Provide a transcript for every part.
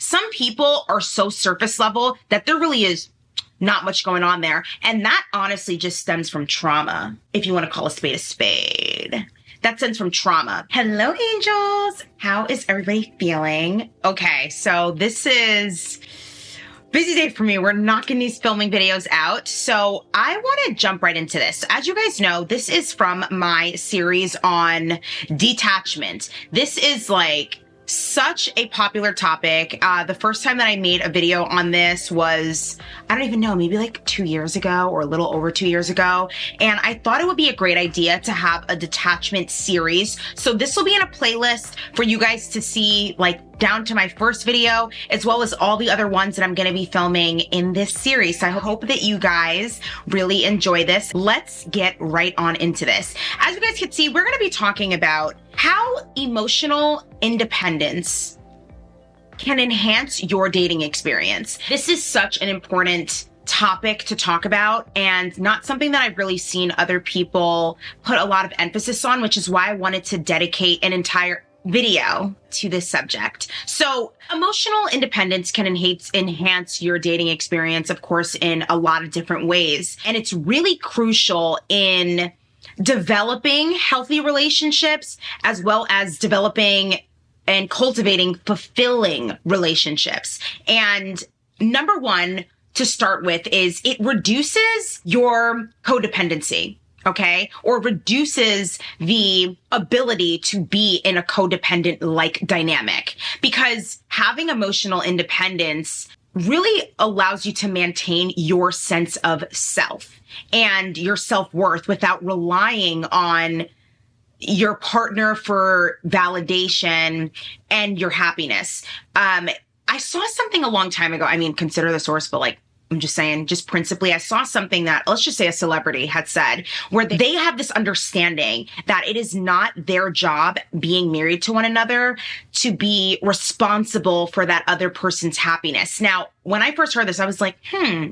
some people are so surface level that there really is not much going on there. And that honestly just stems from trauma, if you want to call a spade a spade. That stems from trauma. Hello, angels. How is everybody feeling? Okay, so this is busy day for me. We're knocking these filming videos out. So I want to jump right into this. As you guys know, this is from my series on detachment. This is like such a popular topic. The first time that I made a video on this was, I don't even know, maybe like 2 years ago or a little over 2 years ago. And I thought it would be a great idea to have a detachment series. So this will be in a playlist for you guys to see, like down to my first video, as well as all the other ones that I'm going to be filming in this series. So I hope that you guys really enjoy this. Let's get right on into this. As you guys can see, we're going to be talking about how emotional independence can enhance your dating experience. This is such an important topic to talk about and not something that I've really seen other people put a lot of emphasis on, which is why I wanted to dedicate an entire video to this subject. So emotional independence can enhance your dating experience, of course, in a lot of different ways. And it's really crucial in developing healthy relationships, as well as developing and cultivating fulfilling relationships. And number one to start with is it reduces your codependency. Okay, or reduces the ability to be in a codependent-like dynamic, because having emotional independence really allows you to maintain your sense of self and your self-worth without relying on your partner for validation and your happiness. I saw something a long time ago. I mean, consider the source, but like, I'm just saying, just principally, I saw something that, let's just say a celebrity had said, where they have this understanding that it is not their job being married to one another to be responsible for that other person's happiness. Now, when I first heard this, I was like,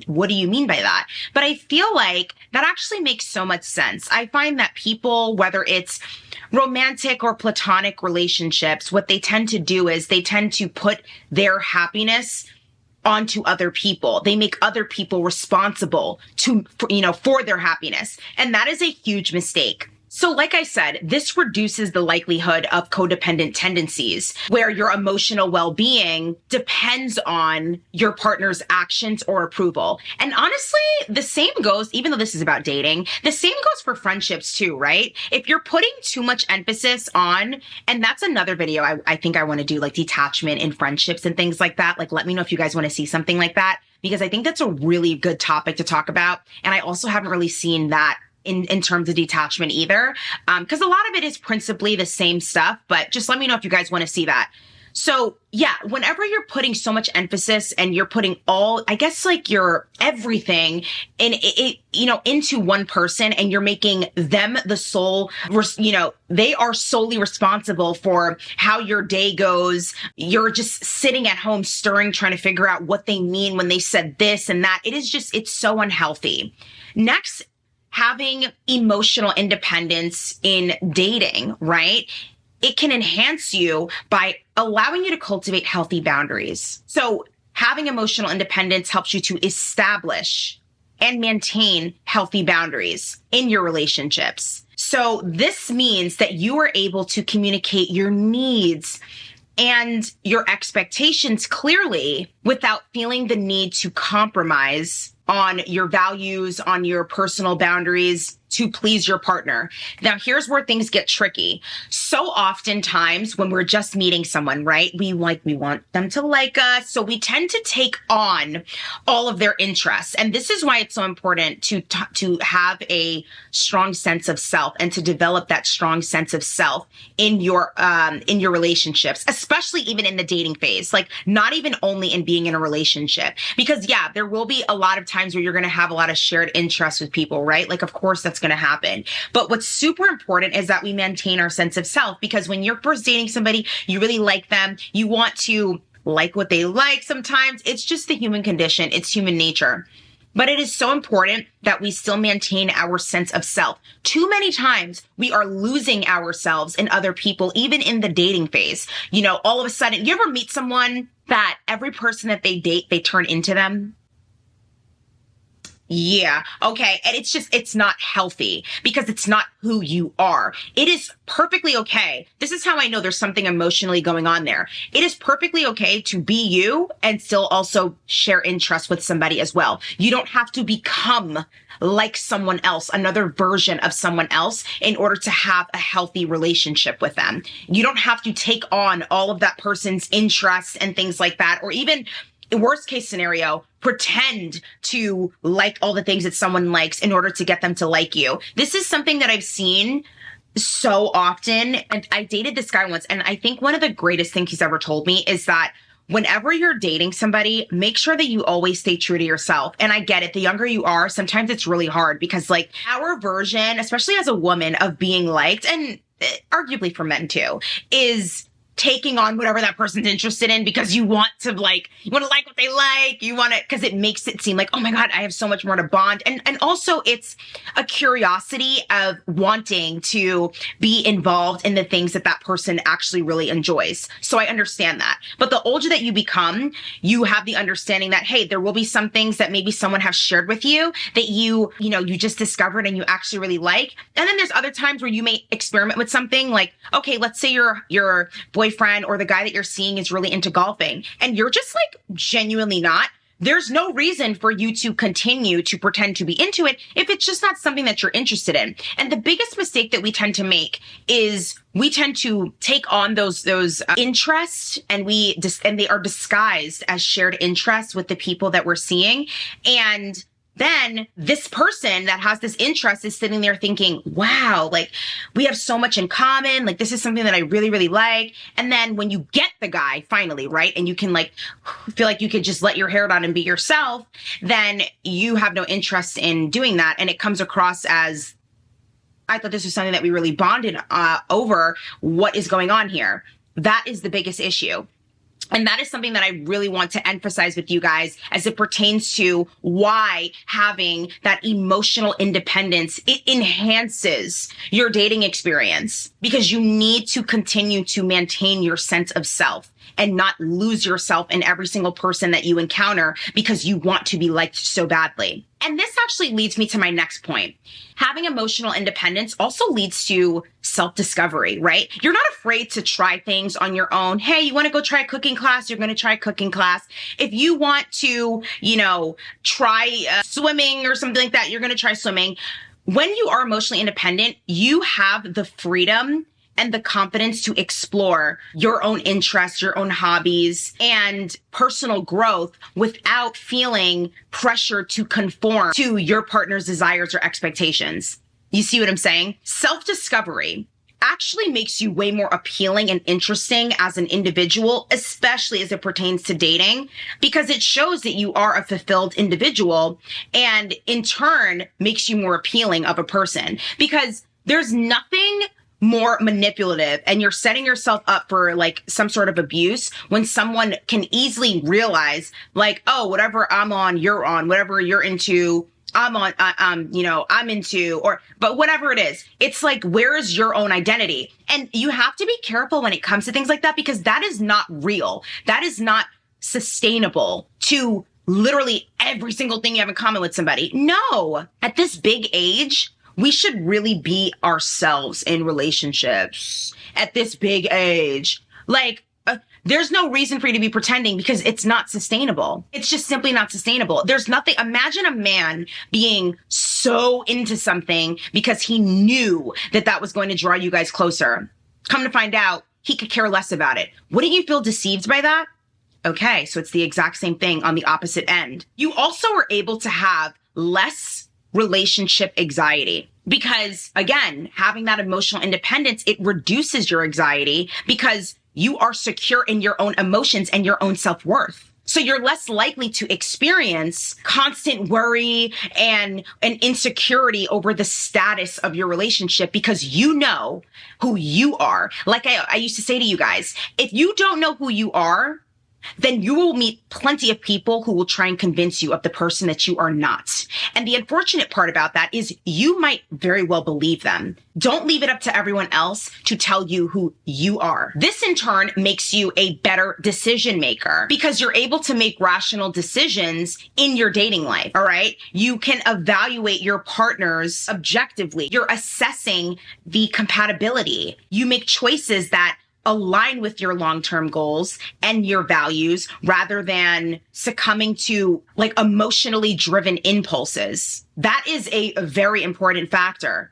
what do you mean by that? But I feel like that actually makes so much sense. I find that people, whether it's romantic or platonic relationships, what they tend to do is they tend to put their happiness onto other people. They make other people responsible for their happiness. And that is a huge mistake. So like I said, this reduces the likelihood of codependent tendencies where your emotional well-being depends on your partner's actions or approval. And honestly, the same goes, even though this is about dating, the same goes for friendships too, right? If you're putting too much emphasis on, and that's another video I think I want to do, like detachment in friendships and things like that. Like, let me know if you guys want to see something like that, because I think that's a really good topic to talk about. And I also haven't really seen that in terms of detachment either. Because a lot of it is principally the same stuff, but just let me know if you guys want to see that. So yeah, whenever you're putting so much emphasis and you're putting all, I guess like your everything into one person, and you're making them the sole, they are solely responsible for how your day goes. You're just sitting at home stirring, trying to figure out what they mean when they said this and that. It's so unhealthy. Next, having emotional independence in dating, right? It can enhance you by allowing you to cultivate healthy boundaries. So having emotional independence helps you to establish and maintain healthy boundaries in your relationships. So this means that you are able to communicate your needs and your expectations clearly without feeling the need to compromise on your values, on your personal boundaries to please your partner. Now, here's where things get tricky. So oftentimes when we're just meeting someone, right, we want them to like us. So we tend to take on all of their interests. And this is why it's so important to have a strong sense of self and to develop that strong sense of self in your relationships, especially even in the dating phase, like not even only in being in a relationship, because yeah, there will be a lot of times where you're going to have a lot of shared interests with people, right? Like, of course that's going to happen. But what's super important is that we maintain our sense of self, because when you're first dating somebody, you really like them. You want to like what they like sometimes. It's just the human condition. It's human nature. But it is so important that we still maintain our sense of self. Too many times we are losing ourselves in other people, even in the dating phase. You know, all of a sudden, you ever meet someone that every person that they date, they turn into them? Yeah. Okay. And it's not healthy because it's not who you are. It is perfectly okay. This is how I know there's something emotionally going on there. It is perfectly okay to be you and still also share interest with somebody as well. You don't have to become like someone else, another version of someone else in order to have a healthy relationship with them. You don't have to take on all of that person's interests and things like that, or even worst case scenario, pretend to like all the things that someone likes in order to get them to like you. This is something that I've seen so often. And I dated this guy once, and I think one of the greatest things he's ever told me is that whenever you're dating somebody, make sure that you always stay true to yourself. And I get it. The younger you are, sometimes it's really hard because like our version, especially as a woman, of being liked, and arguably for men too, is taking on whatever that person's interested in because you want to like what they like. You want to, because it makes it seem like, oh my God, I have so much more to bond. And also it's a curiosity of wanting to be involved in the things that that person actually really enjoys. So I understand that. But the older that you become, you have the understanding that, hey, there will be some things that maybe someone has shared with you that you just discovered and you actually really like. And then there's other times where you may experiment with something like, okay, let's say your boyfriend or the guy that you're seeing is really into golfing and you're just like genuinely not. There's no reason for you to continue to pretend to be into it if it's just not something that you're interested in. And the biggest mistake that we tend to make is we tend to take on those interests and they are disguised as shared interests with the people that we're seeing. And then this person that has this interest is sitting there thinking, wow, like we have so much in common. Like this is something that I really, really like. And then when you get the guy finally, right, and you can like feel like you could just let your hair down and be yourself, then you have no interest in doing that. And it comes across as, I thought this was something that we really bonded over. What is going on here? That is the biggest issue. And that is something that I really want to emphasize with you guys as it pertains to why having that emotional independence, it enhances your dating experience because you need to continue to maintain your sense of self and not lose yourself in every single person that you encounter because you want to be liked so badly. And this actually leads me to my next point. Having emotional independence also leads to self-discovery, right? You're not afraid to try things on your own. Hey, you want to go try a cooking class? You're going to try a cooking class. If you want to, try swimming or something like that, you're going to try swimming. When you are emotionally independent, you have the freedom and the confidence to explore your own interests, your own hobbies, and personal growth without feeling pressure to conform to your partner's desires or expectations. You see what I'm saying? Self-discovery actually makes you way more appealing and interesting as an individual, especially as it pertains to dating, because it shows that you are a fulfilled individual and in turn makes you more appealing of a person because there's nothing more manipulative and you're setting yourself up for like some sort of abuse when someone can easily realize like, oh, whatever I'm on, you're on, whatever you're into, I'm on, I'm into, but whatever it is, it's like, where is your own identity? And you have to be careful when it comes to things like that because that is not real. That is not sustainable to literally every single thing you have in common with somebody. No, at this big age, we should really be ourselves in relationships at this big age. Like, there's no reason for you to be pretending because it's not sustainable. It's just simply not sustainable. There's nothing. Imagine a man being so into something because he knew that that was going to draw you guys closer. Come to find out, he could care less about it. Wouldn't you feel deceived by that? Okay, so it's the exact same thing on the opposite end. You also are able to have less relationship anxiety because, again, having that emotional independence, it reduces your anxiety because you are secure in your own emotions and your own self-worth. So you're less likely to experience constant worry and insecurity over the status of your relationship because you know who you are. Like I used to say to you guys, if you don't know who you are, then you will meet plenty of people who will try and convince you of the person that you are not. And the unfortunate part about that is you might very well believe them. Don't leave it up to everyone else to tell you who you are. This in turn makes you a better decision maker because you're able to make rational decisions in your dating life. All right. You can evaluate your partners objectively. You're assessing the compatibility. You make choices that align with your long-term goals and your values rather than succumbing to like emotionally driven impulses. That is a very important factor.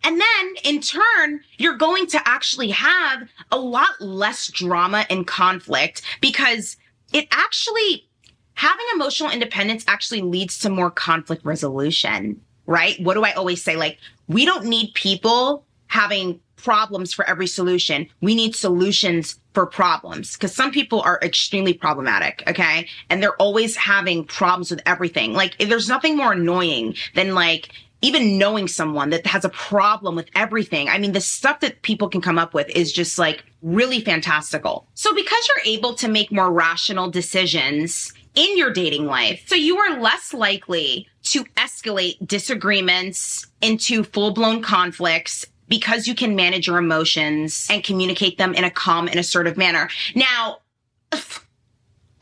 And then in turn, you're going to actually have a lot less drama and conflict because having emotional independence actually leads to more conflict resolution, right? What do I always say? Like, we don't need people having problems for every solution. We need solutions for problems because some people are extremely problematic, okay? And they're always having problems with everything. Like, there's nothing more annoying than like even knowing someone that has a problem with everything. I mean, the stuff that people can come up with is just like really fantastical. So because you're able to make more rational decisions in your dating life, so you are less likely to escalate disagreements into full-blown conflicts because you can manage your emotions and communicate them in a calm and assertive manner. Now,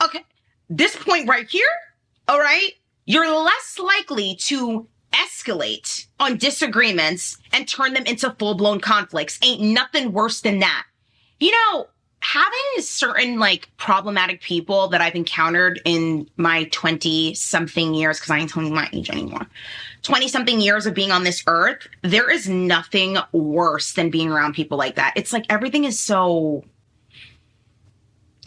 okay, this point right here, all right, you're less likely to escalate on disagreements and turn them into full-blown conflicts. Ain't nothing worse than that. You know, having certain like problematic people that I've encountered in my 20-something years, because I ain't telling you my age anymore, 20-something years of being on this earth, there is nothing worse than being around people like that. It's like everything is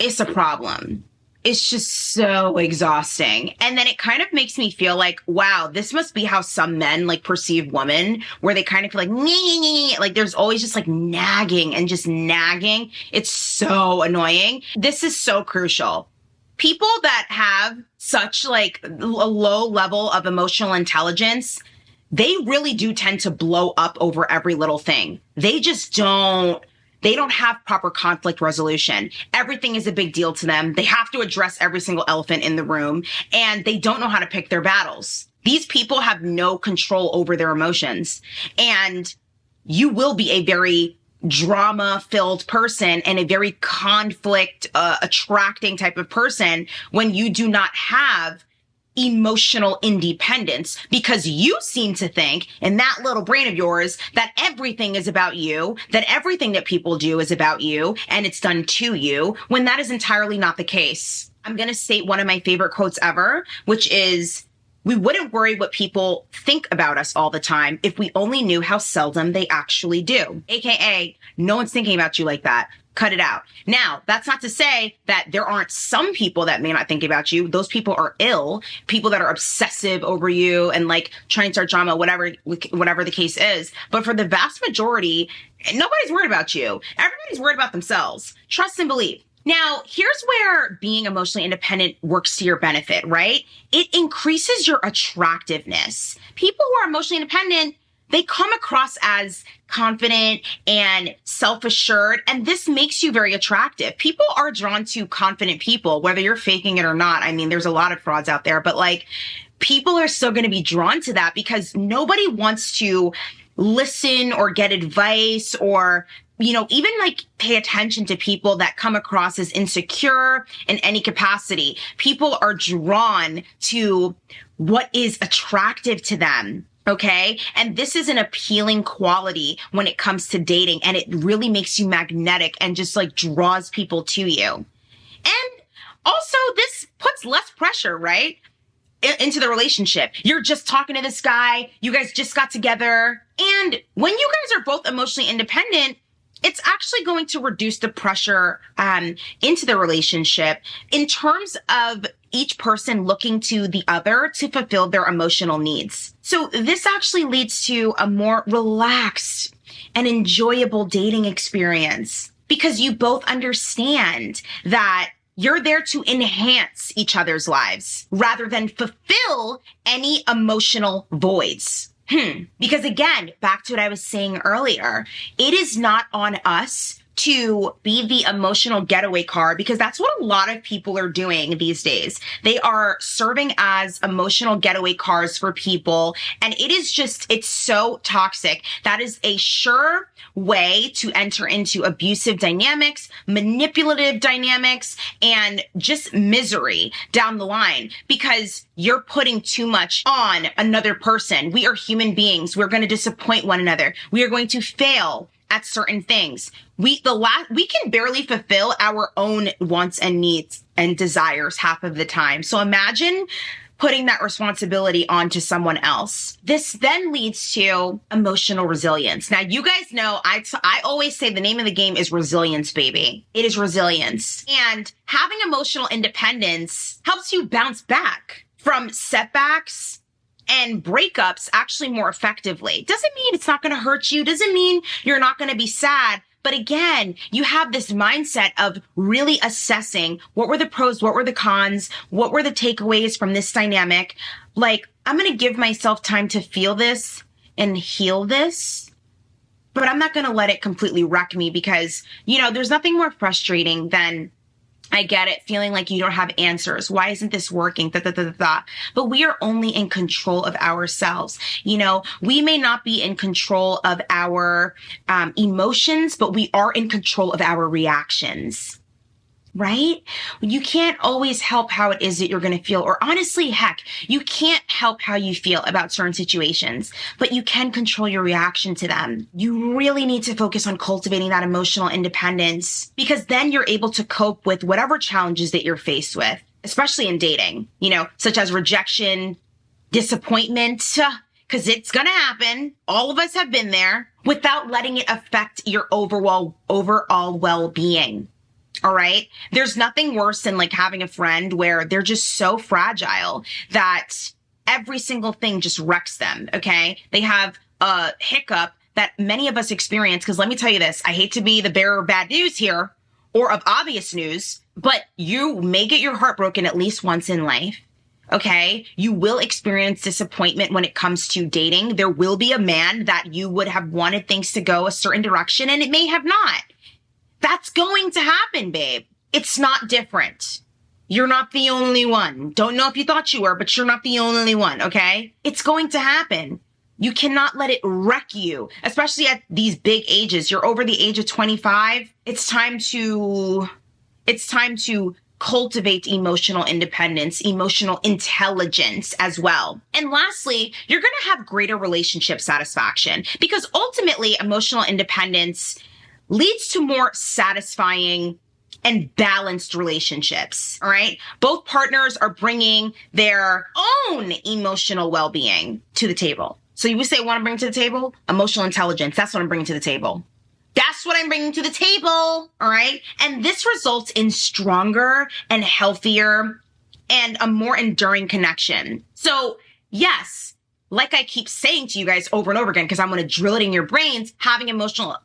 it's a problem. It's just so exhausting. And then it kind of makes me feel like, wow, this must be how some men like perceive women, where they kind of feel like, like there's always just like nagging and just nagging. It's so annoying. This is so crucial. People that have such like a low level of emotional intelligence, they really do tend to blow up over every little thing. They don't have proper conflict resolution. Everything is a big deal to them. They have to address every single elephant in the room, and they don't know how to pick their battles. These people have no control over their emotions, and you will be a very drama-filled person and a very conflict attracting type of person when you do not have emotional independence, because you seem to think in that little brain of yours that everything is about you, that everything that people do is about you and it's done to you, when that is entirely not the case. I'm going to state one of my favorite quotes ever, which is, we wouldn't worry what people think about us all the time if we only knew how seldom they actually do. AKA, no one's thinking about you like that. Cut it out. Now, that's not to say that there aren't some people that may not think about you. Those people are ill, people that are obsessive over you and like trying to start drama, whatever the case is. But for the vast majority, nobody's worried about you. Everybody's worried about themselves. Trust and believe. Now, here's where being emotionally independent works to your benefit, right? It increases your attractiveness. People who are emotionally independent, they come across as confident and self-assured, and this makes you very attractive. People are drawn to confident people, whether you're faking it or not. I mean, there's a lot of frauds out there, but like, people are still going to be drawn to that because nobody wants to listen or get advice or, you know, even like pay attention to people that come across as insecure in any capacity. People are drawn to what is attractive to them. Okay. And this is an appealing quality when it comes to dating, and it really makes you magnetic and just like draws people to you. And also this puts less pressure, right? Into the relationship. You're just talking to this guy. You guys just got together. And when you guys are both emotionally independent, it's actually going to reduce the pressure into the relationship in terms of each person looking to the other to fulfill their emotional needs. So this actually leads to a more relaxed and enjoyable dating experience because you both understand that you're there to enhance each other's lives rather than fulfill any emotional voids. Because again, back to what I was saying earlier, it is not on us to be the emotional getaway car, because that's what a lot of people are doing these days. They are serving as emotional getaway cars for people. And it's so toxic. That is a sure way to enter into abusive dynamics, manipulative dynamics, and just misery down the line, because you're putting too much on another person. We are human beings. We're going to disappoint one another. We are going to fail at certain things. We can barely fulfill our own wants and needs and desires half of the time. So imagine putting that responsibility onto someone else. This then leads to emotional resilience. Now, you guys know I always say the name of the game is resilience, baby. It is resilience. And having emotional independence helps you bounce back from setbacks and breakups actually more effectively. Doesn't mean it's not going to hurt you. Doesn't mean you're not going to be sad. But again, you have this mindset of really assessing what were the pros, what were the cons, what were the takeaways from this dynamic. Like, I'm going to give myself time to feel this and heal this, but I'm not going to let it completely wreck me, because, there's nothing more frustrating than, I get it, feeling like you don't have answers. Why isn't this working? But we are only in control of ourselves. We may not be in control of our emotions, but we are in control of our reactions. Right? You can't always help how it is that you're going to feel, or honestly, heck, you can't help how you feel about certain situations, but you can control your reaction to them. You really need to focus on cultivating that emotional independence, because then you're able to cope with whatever challenges that you're faced with, especially in dating, such as rejection, disappointment, because it's going to happen. All of us have been there, without letting it affect your overall well-being. All right. There's nothing worse than like having a friend where they're just so fragile that every single thing just wrecks them. Okay. They have a hiccup that many of us experience. Because let me tell you this, I hate to be the bearer of bad news here, or of obvious news, but you may get your heart broken at least once in life. Okay. You will experience disappointment when it comes to dating. There will be a man that you would have wanted things to go a certain direction, and it may have not. That's going to happen, babe. It's not different. You're not the only one. Don't know if you thought you were, but you're not the only one, okay? It's going to happen. You cannot let it wreck you, especially at these big ages. You're over the age of 25. It's time to cultivate emotional independence, emotional intelligence as well. And lastly, you're going to have greater relationship satisfaction, because ultimately emotional independence leads to more satisfying and balanced relationships, all right? Both partners are bringing their own emotional well-being to the table. So you would say, what I'm bringing to the table? Emotional intelligence. That's what I'm bringing to the table. That's what I'm bringing to the table, all right? And this results in stronger and healthier and a more enduring connection. So yes, like I keep saying to you guys over and over again, because I'm going to drill it in your brains, having emotional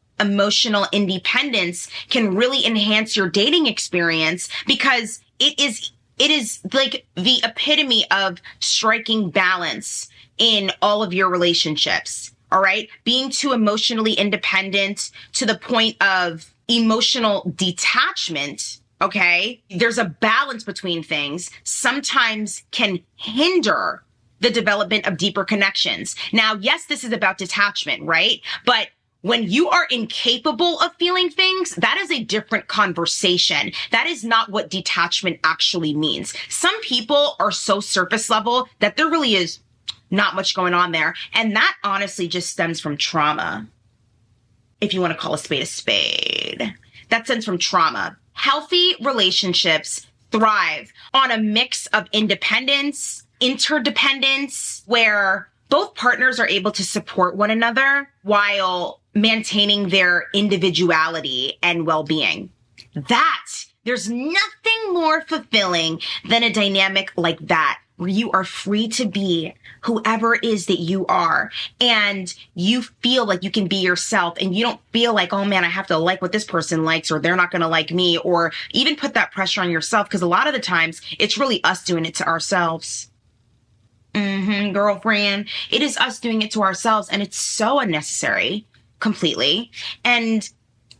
independence can really enhance your dating experience, because it is like the epitome of striking balance in all of your relationships. All right. Being too emotionally independent to the point of emotional detachment. Okay. There's a balance between things, sometimes can hinder the development of deeper connections. Now, yes, this is about detachment, right? But when you are incapable of feeling things, that is a different conversation. That is not what detachment actually means. Some people are so surface level that there really is not much going on there. And that honestly just stems from trauma. If you want to call a spade, that stems from trauma. Healthy relationships thrive on a mix of independence, interdependence, where both partners are able to support one another while maintaining their individuality and well-being. There's nothing more fulfilling than a dynamic like that, where you are free to be whoever it is that you are, and you feel like you can be yourself, and you don't feel like, oh man, I have to like what this person likes, or they're not going to like me, or even put that pressure on yourself, because a lot of the times it's really us doing it to ourselves. Girlfriend, it is us doing it to ourselves, and it's so unnecessary, completely. And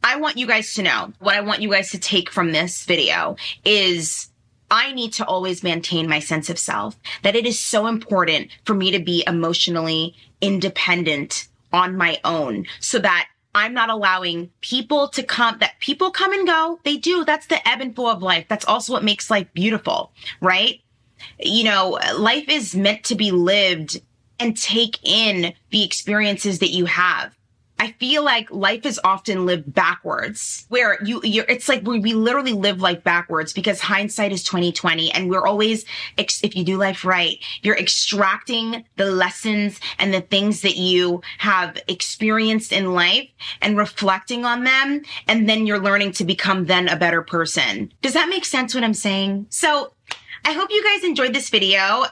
I want you guys to know, what I want you guys to take from this video is I need to always maintain my sense of self, that it is so important for me to be emotionally independent on my own so that I'm not allowing people to come, that people come and go. They do. That's the ebb and flow of life. That's also what makes life beautiful, right? You know, life is meant to be lived and take in the experiences that you have. I feel like life is often lived backwards, where it's like we literally live life backwards because hindsight is 20/20, and we're always, if you do life right, you're extracting the lessons and the things that you have experienced in life and reflecting on them, and then you're learning to become then a better person. Does that make sense what I'm saying? So I hope you guys enjoyed this video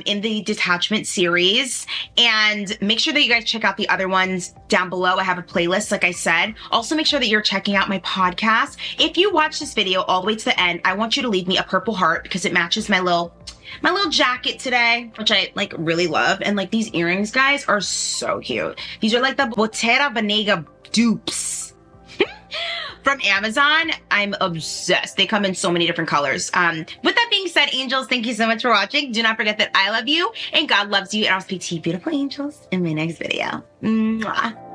in the detachment series, and make sure that you guys check out the other ones down below. I have a playlist, like I said. Also, make sure that you're checking out my podcast. If you watch this video all the way to the end, I want you to leave me a purple heart because it matches my little jacket today, which I like really love. And like these earrings, guys, are so cute. These are like the Bottega Veneta dupes from Amazon. I'm obsessed. They come in so many different colors. With that being said, angels, thank you so much for watching. Do not forget that I love you and God loves you, and I'll speak to you, beautiful angels, in my next video. Mwah.